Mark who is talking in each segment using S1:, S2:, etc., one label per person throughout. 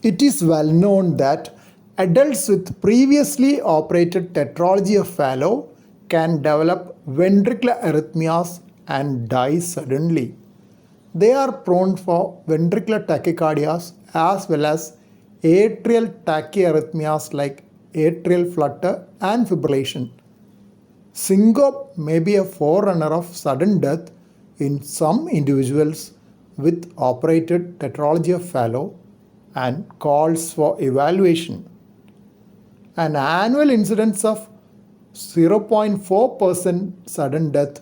S1: It is well known that adults with previously operated tetralogy of Fallot can develop ventricular arrhythmias and die suddenly. They are prone for ventricular tachycardias as well as atrial tachyarrhythmias like atrial flutter and fibrillation. Syncope may be a forerunner of sudden death in some individuals with operated tetralogy of Fallot and calls for evaluation. An annual incidence of 0.4% sudden death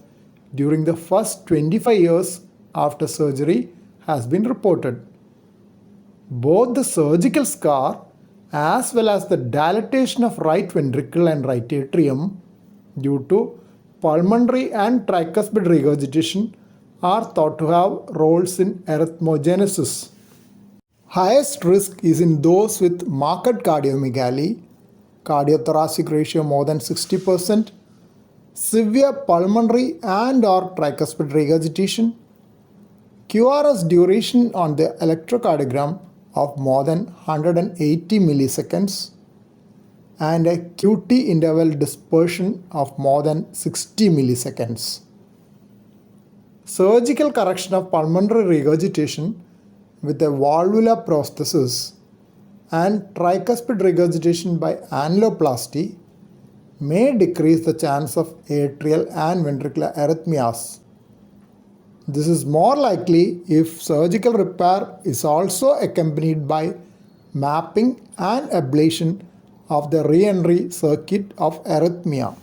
S1: during the first 25 years after surgery has been reported. Both the surgical scar as well as the dilatation of right ventricle and right atrium due to pulmonary and tricuspid regurgitation are thought to have roles in arrhythmogenesis. Highest risk is in those with marked cardiomegaly, cardiothoracic ratio more than 60%, severe pulmonary and or tricuspid regurgitation, QRS duration on the electrocardiogram of more than 180 milliseconds, and a QT interval dispersion of more than 60 milliseconds. Surgical correction of pulmonary regurgitation with a valvular prosthesis and tricuspid regurgitation by annuloplasty may decrease the chance of atrial and ventricular arrhythmias. This is more likely if surgical repair is also accompanied by mapping and ablation of the reentry circuit of arrhythmia.